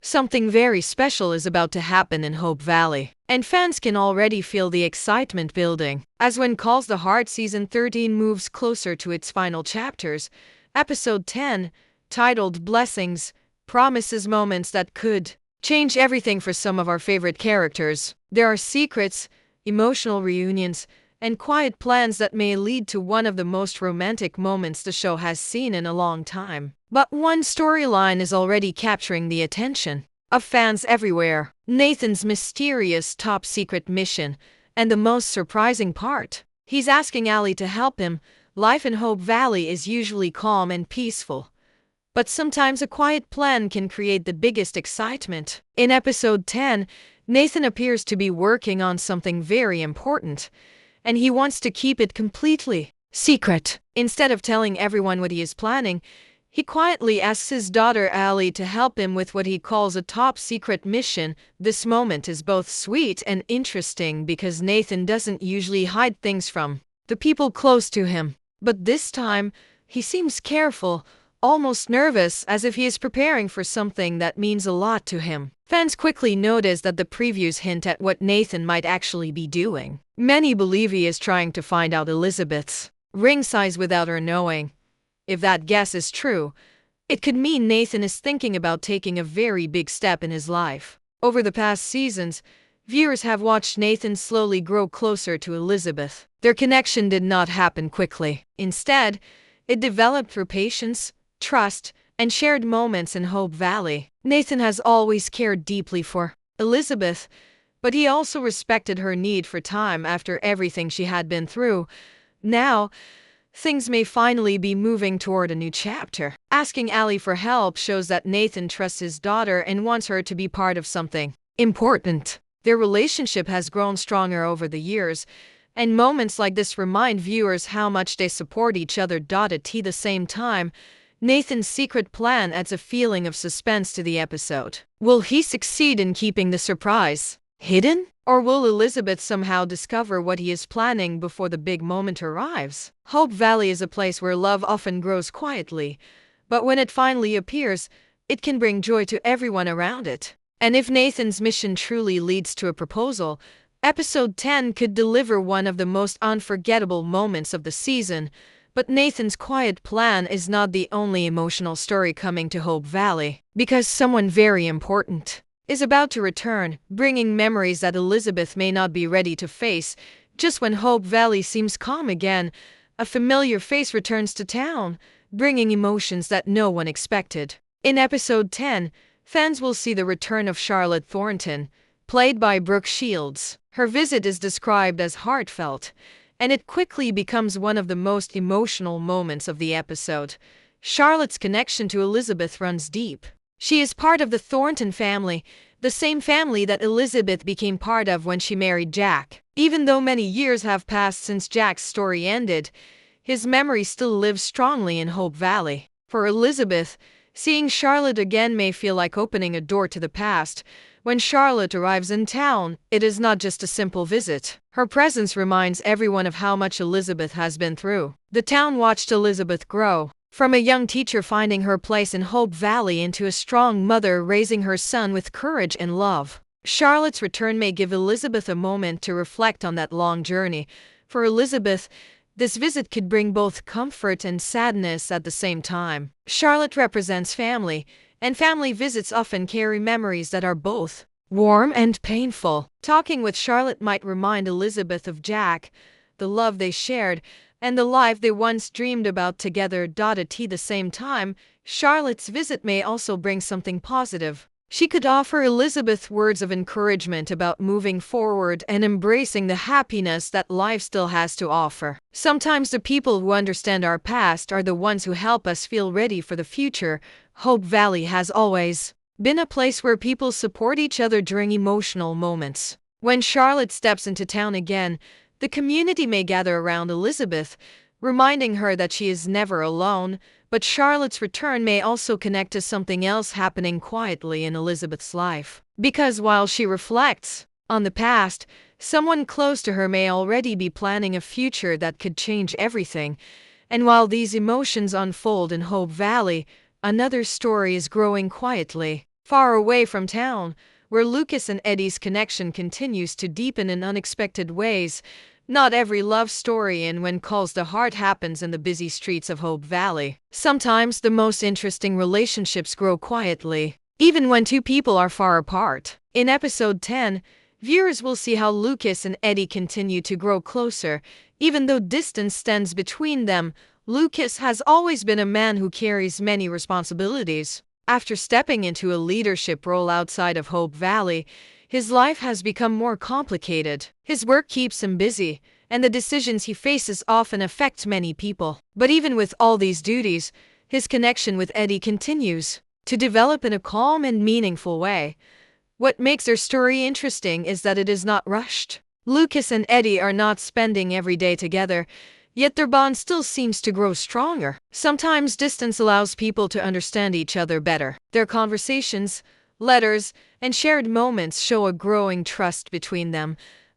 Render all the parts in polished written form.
Something very special is about to happen in Hope Valley, and fans can already feel the excitement building. As When Calls the Heart Season 13 moves closer to its final chapters, Episode 10, titled Blessings, promises moments that could change everything for some of our favorite characters. There are secrets, emotional reunions, and quiet plans that may lead to one of the most romantic moments the show has seen in a long time. But one storyline is already capturing the attention of fans everywhere: Nathan's mysterious top-secret mission. And the most surprising part, he's asking Allie to help him. Life in Hope Valley is usually calm and peaceful, but sometimes a quiet plan can create the biggest excitement. In Episode 10, Nathan appears to be working on something very important, and he wants to keep it completely secret. Instead of telling everyone what he is planning, he quietly asks his daughter Allie to help him with what he calls a top-secret mission. This moment is both sweet and interesting because Nathan doesn't usually hide things from the people close to him. But this time, he seems careful, almost nervous, as if he is preparing for something that means a lot to him. Fans quickly notice that the previews hint at what Nathan might actually be doing. Many believe he is trying to find out Elizabeth's ring size without her knowing. If that guess is true, it could mean Nathan is thinking about taking a very big step in his life. Over the past seasons, viewers have watched Nathan slowly grow closer to Elizabeth. Their connection did not happen quickly. Instead, it developed through patience, trust, and shared moments in Hope Valley. Nathan has always cared deeply for Elizabeth, but he also respected her need for time after everything she had been through. Now, things may finally be moving toward a new chapter. Asking Allie for help shows that Nathan trusts his daughter and wants her to be part of something important. Their relationship has grown stronger over the years, and moments like this remind viewers how much they support each other. At the same time, Nathan's secret plan adds a feeling of suspense to the episode. Will he succeed in keeping the surprise hidden? Or will Elizabeth somehow discover what he is planning before the big moment arrives? Hope Valley is a place where love often grows quietly, but when it finally appears, it can bring joy to everyone around it. And if Nathan's mission truly leads to a proposal, Episode 10 could deliver one of the most unforgettable moments of the season. But Nathan's quiet plan is not the only emotional story coming to Hope Valley, because someone very important is about to return, bringing memories that Elizabeth may not be ready to face. Just when Hope Valley seems calm again, a familiar face returns to town, bringing emotions that no one expected. In Episode 10, fans will see the return of Charlotte Thornton, played by Brooke Shields. Her visit is described as heartfelt, and it quickly becomes one of the most emotional moments of the episode. Charlotte's connection to Elizabeth runs deep. She is part of the Thornton family, the same family that Elizabeth became part of when she married Jack. Even though many years have passed since Jack's story ended, his memory still lives strongly in Hope Valley. For Elizabeth, seeing Charlotte again may feel like opening a door to the past. When Charlotte arrives in town, it is not just a simple visit. Her presence reminds everyone of how much Elizabeth has been through. The town watched Elizabeth grow, from a young teacher finding her place in Hope Valley into a strong mother raising her son with courage and love. Charlotte's return may give Elizabeth a moment to reflect on that long journey. For Elizabeth, this visit could bring both comfort and sadness at the same time. Charlotte represents family, and family visits often carry memories that are both warm and painful. Talking with Charlotte might remind Elizabeth of Jack, the love they shared, and the life they once dreamed about together. At the same time, Charlotte's visit may also bring something positive. She could offer Elizabeth words of encouragement about moving forward and embracing the happiness that life still has to offer. Sometimes the people who understand our past are the ones who help us feel ready for the future. Hope Valley has always been a place where people support each other during emotional moments. When Charlotte steps into town again, the community may gather around Elizabeth, reminding her that she is never alone. But Charlotte's return may also connect to something else happening quietly in Elizabeth's life. Because while she reflects on the past, someone close to her may already be planning a future that could change everything. And while these emotions unfold in Hope Valley, another story is growing quietly. Far away from town, where Lucas and Eddie's connection continues to deepen in unexpected ways, not every love story in When Calls the Heart happens in the busy streets of Hope Valley. Sometimes the most interesting relationships grow quietly, even when two people are far apart. In episode 10, viewers will see how Lucas and Eddie continue to grow closer, even though distance stands between them. Lucas has always been a man who carries many responsibilities. After stepping into a leadership role outside of Hope Valley, his life has become more complicated. His work keeps him busy, and the decisions he faces often affect many people. But even with all these duties, his connection with Eddie continues to develop in a calm and meaningful way. What makes their story interesting is that it is not rushed. Lucas and Eddie are not spending every day together, yet their bond still seems to grow stronger. Sometimes distance allows people to understand each other better. Their conversations, letters, and shared moments show a growing trust between them.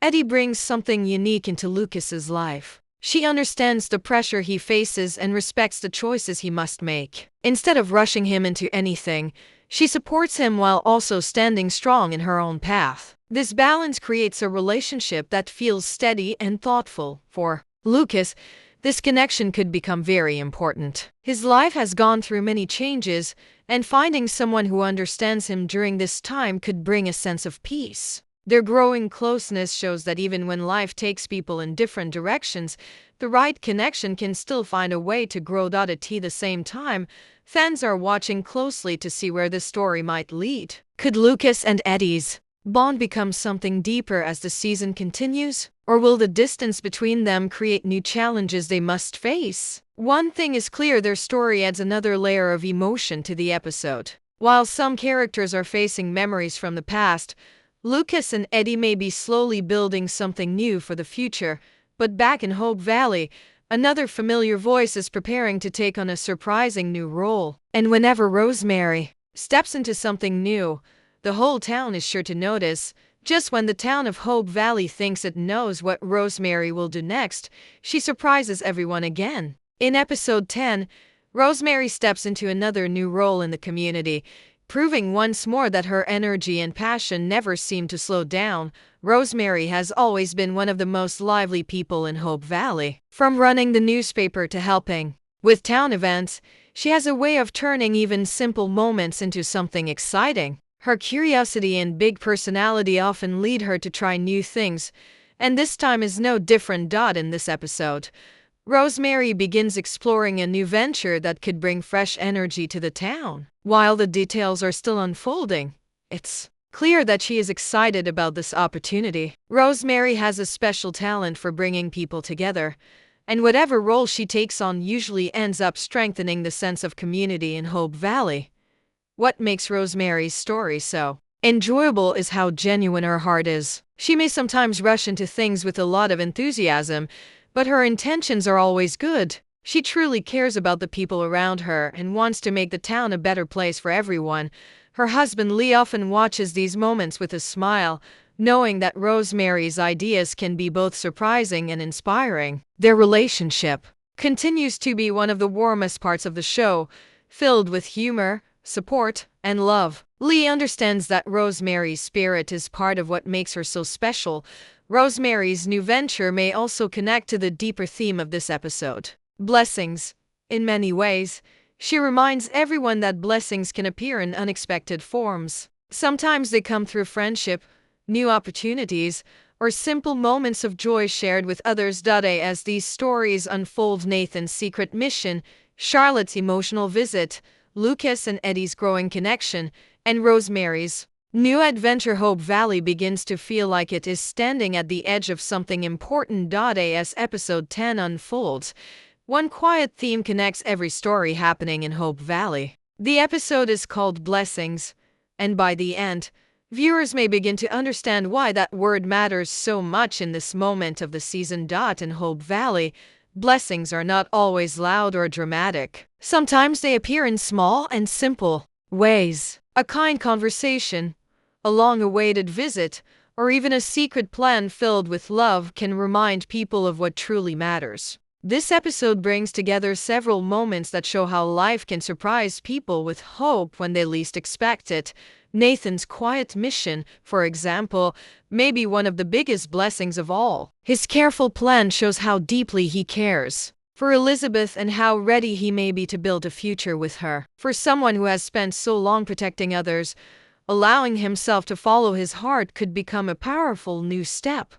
Eddie brings something unique into Lucas's life. She understands the pressure he faces and respects the choices he must make. Instead of rushing him into anything, she supports him while also standing strong in her own path. This balance creates a relationship that feels steady and thoughtful. For Lucas, this connection could become very important. His life has gone through many changes, and finding someone who understands him during this time could bring a sense of peace. Their growing closeness shows that even when life takes people in different directions, the right connection can still find a way to grow. At the same time, fans are watching closely to see where the story might lead. Could Lucas and Eddie's bond become something deeper as the season continues? Or will the distance between them create new challenges they must face? One thing is clear: their story adds another layer of emotion to the episode. While some characters are facing memories from the past, Lucas and Eddie may be slowly building something new for the future. But back in Hope Valley, another familiar voice is preparing to take on a surprising new role. And whenever Rosemary steps into something new, the whole town is sure to notice. Just when the town of Hope Valley thinks it knows what Rosemary will do next, she surprises everyone again. In episode 10, Rosemary steps into another new role in the community, proving once more that her energy and passion never seem to slow down. Rosemary has always been one of the most lively people in Hope Valley. From running the newspaper to helping with town events, she has a way of turning even simple moments into something exciting. Her curiosity and big personality often lead her to try new things, and this time is no different. In this episode, Rosemary begins exploring a new venture that could bring fresh energy to the town. While the details are still unfolding, it's clear that she is excited about this opportunity. Rosemary has a special talent for bringing people together, and whatever role she takes on usually ends up strengthening the sense of community in Hope Valley. What makes Rosemary's story so enjoyable is how genuine her heart is. She may sometimes rush into things with a lot of enthusiasm, but her intentions are always good. She truly cares about the people around her and wants to make the town a better place for everyone. Her husband Lee often watches these moments with a smile, knowing that Rosemary's ideas can be both surprising and inspiring. Their relationship continues to be one of the warmest parts of the show, filled with humor, support, and love. Lee understands that Rosemary's spirit is part of what makes her so special. Rosemary's new venture may also connect to the deeper theme of this episode: blessings. In many ways, she reminds everyone that blessings can appear in unexpected forms. Sometimes they come through friendship, new opportunities, or simple moments of joy shared with others. As these stories unfold, Nathan's secret mission, Charlotte's emotional visit, Lucas and Eddie's growing connection, and Rosemary's new adventure, Hope Valley begins to feel like it is standing at the edge of something important. As episode 10 unfolds, one quiet theme connects every story happening in Hope Valley. The episode is called Blessings, and by the end, viewers may begin to understand why that word matters so much in this moment of the season. In Hope Valley, blessings are not always loud or dramatic. Sometimes they appear in small and simple ways. A kind conversation, a long-awaited visit, or even a secret plan filled with love can remind people of what truly matters. This episode brings together several moments that show how life can surprise people with hope when they least expect it. Nathan's quiet mission, for example, may be one of the biggest blessings of all. His careful plan shows how deeply he cares for Elizabeth and how ready he may be to build a future with her. For someone who has spent so long protecting others, allowing himself to follow his heart could become a powerful new step.